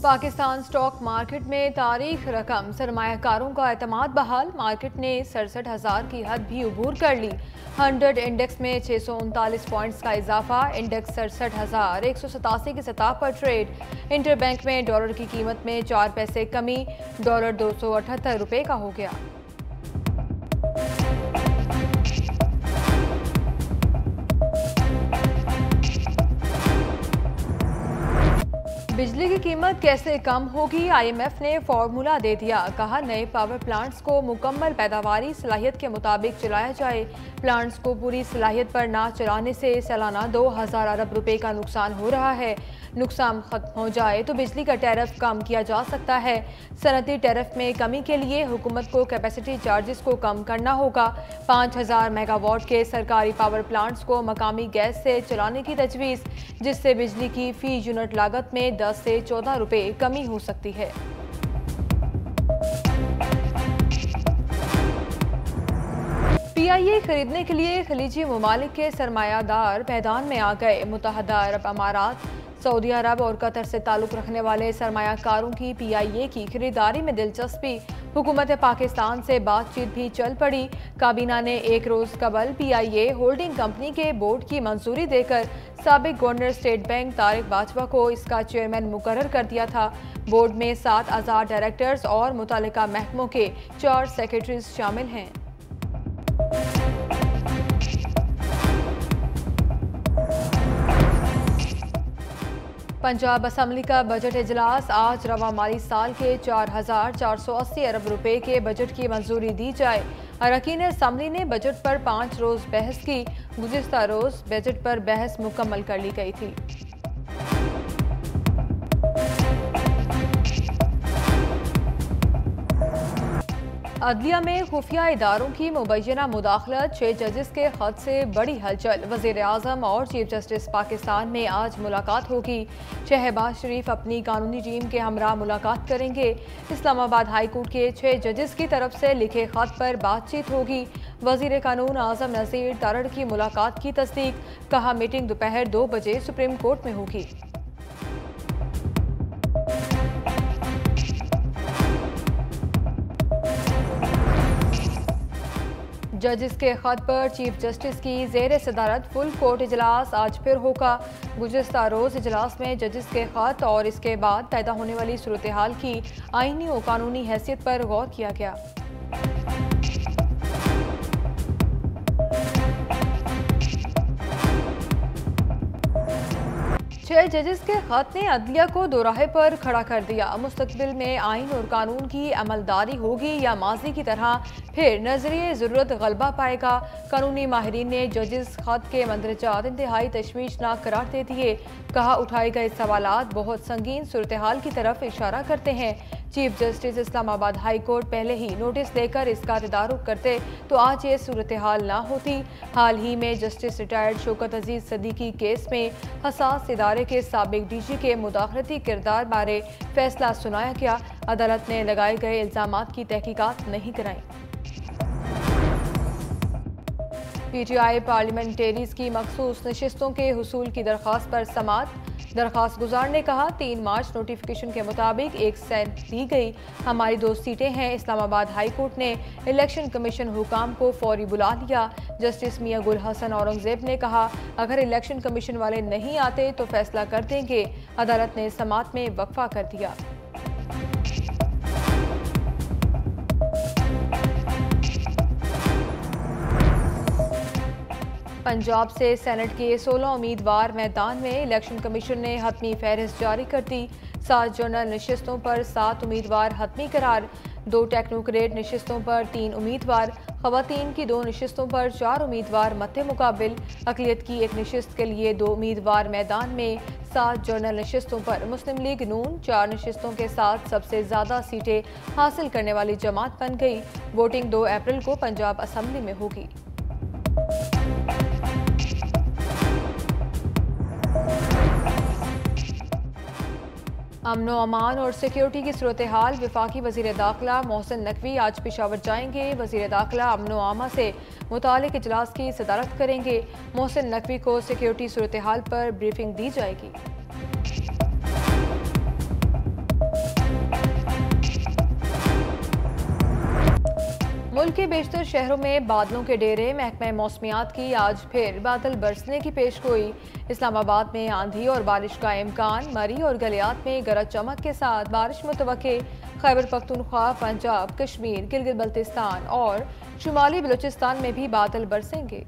Pakistan stock market में तारीख रकम सरमायाकारों का एतमाद बहाल। मार्केट ने 67,000 की हद भी अबूर कर ली। 100 इंडेक्स में 639 पॉइंट्स का इजाफा। इंडेक्स 67,187 की सतह पर ट्रेड। इंटरबैंक में डॉलर की कीमत में 4 पैसे कमी, डॉलर 278 रुपये का हो गया। बिजली की कीमत कैसे कम होगी, IMF ने फॉर्मूला दे दिया। कहा नए पावर प्लांट्स को मुकम्मल पैदावारी सलाहियत के मुताबिक चलाया जाए। प्लांट्स को पूरी सलाहियत पर ना चलाने से सालाना 2000 अरब रुपए का नुकसान हो रहा है। नुकसान खत्म हो जाए तो बिजली का टैरिफ कम किया जा सकता है। सनती टैरिफ में कमी के लिए हुकूमत को कैपेसिटी चार्जेस को कम करना होगा। 5000 मेगावाट के सरकारी पावर प्लांट्स को मकामी गैस से चलाने की तजवीज़, जिससे बिजली की फी यूनिट लागत में 10 से 14 रुपए कमी हो सकती है। PIA खरीदने के लिए खलीजी ममालिक के सरमायादार मैदान में आ गए। मुत्तहदा अरब अमारात, सऊदी अरब और कतर से ताल्लुक रखने वाले सरमायाकारों की PIA की खरीदारी में दिलचस्पी। हुकूमत पाकिस्तान से बातचीत भी चल पड़ी। काबीना ने एक रोज कबल PIA होल्डिंग कंपनी के बोर्ड की मंजूरी देकर साबिक governor state bank Tariq Bajwa को इसका चेयरमैन मुकर्रर कर दिया था। बोर्ड में 7 आज़ाद डायरेक्टर्स और मुतल्लिका महकमों के 4 सेक्रेटरीज शामिल हैं। पंजाब असम्बली का बजट इजलास आज रवा माली साल के 4480 अरब रुपए के बजट की मंजूरी दी जाए। अरकान असम्बली ने बजट पर 5 रोज बहस की। गुज़िश्ता रोज बजट पर बहस मुकम्मल कर ली गई थी। अदलिया में खुफिया इदारों की मुबैना मुदाखलत, 6 जजेस के खत से बड़ी हलचल। वज़ीर आज़म और चीफ जस्टिस पाकिस्तान में आज मुलाकात होगी। शहबाज शरीफ अपनी कानूनी टीम के हमरा मुलाकात करेंगे। इस्लामाबाद हाई कोर्ट के 6 जजेस की तरफ से लिखे खत पर बातचीत होगी। वज़ीर कानून आज़म नज़ीर तारड़ की मुलाकात की तस्दीक। कहा मीटिंग दोपहर 2 बजे सुप्रीम कोर्ट में होगी। जजेस के खत पर चीफ जस्टिस की ज़ेर सदारत फुल कोर्ट इजलास आज फिर होगा। गुज़िश्ता रोज़ इजलास में जजेस के खत और इसके बाद पैदा होने वाली सूरत हाल की आईनी और कानूनी हैसियत पर गौर किया गया। 6 जजेस के खत ने अदलिया को दोराहे पर खड़ा कर दिया। मुस्तकबिल में आइन और कानून की अमलदारी होगी या माजी की तरह फिर नजरिए ज़रूरत गलबा पाएगा। कानूनी माहिरीन ने जजेस खत के मंदरजात इंतहाई तशवीशनाक करार दे दिए। कहा उठाए गए सवालात बहुत संगीन सूरत हाल की तरफ इशारा करते हैं। Chief justice Islamabad high court पहले ही नोटिस लेकर इसका तदारुक करते तो आज ये सूरत हाल ना होती। हाल ही में जस्टिस रिटायर्ड शौकत अजीज सदीकी केस में हसास इदारे के साबिक DG के मुदाखलती किरदार बारे फैसला सुनाया गया। अदालत ने लगाए गए इल्जामात की तहकीकात नहीं कराई। PTI पार्लियामेंटेरीज की मखसूस नशिस्तों के हुसूल की दरख्वास्त पर समाअत। दरख्वास्त गुजार ने कहा 3 मार्च नोटिफिकेशन के मुताबिक 1 सेंट दी गई। हमारी 2 सीटें हैं। इस्लामाबाद हाई कोर्ट ने इलेक्शन कमीशन हुकाम को फौरी बुला लिया। जस्टिस मियां गुल हसन औरंगजेब ने कहा अगर इलेक्शन कमीशन वाले नहीं आते तो फैसला कर देंगे। अदालत ने समाअत में वक्फा कर दिया। पंजाब से सेनेट के 16 उम्मीदवार मैदान में। इलेक्शन कमीशन ने हतमी फहरिस्त जारी कर दी। 7 जनरल नशिस्तों पर 7 उम्मीदवार हतमी करार। 2 टेक्नोक्रेट नशिस्तों पर 3 उम्मीदवार। खवातीन की 2 नशिस्तों पर 4 उम्मीदवार मद्दे मुकाबिल। अक़लियत की 1 नशिस्त के लिए 2 उम्मीदवार मैदान में। 7 जनरल नशिस्तों पर मुस्लिम लीग नून 4 नशिस्तों के साथ सबसे ज़्यादा सीटें हासिल करने वाली जमात बन गई। वोटिंग 2 अप्रैल को पंजाब असम्बली में होगी। अमनो अमान और सिक्योरिटी की सूरत हाल। वफाकी वज़ीर दाखिला मोहसिन नकवी आज पेशावर जाएंगे। वज़ीर दाखिला अमनो आमा से मुतालिक इजलास की सदारत करेंगे। मोहसिन नकवी को सिक्योरिटी सूरत हाल पर ब्रीफिंग दी जाएगी। मुल्क के बेशतर शहरों में बादलों के डेरे। महकमा मौसमियात की आज फिर बादल बरसने की पेशगोई। इस्लामाबाद में आंधी और बारिश का इम्कान। मरी और गलियात में गरज चमक के साथ बारिश मुतवक्के। खैबर पख्तूनख्वा, पंजाब, कश्मीर, गिलगित बल्तिस्तान और शुमाली बलूचिस्तान में भी बादल बरसेंगे।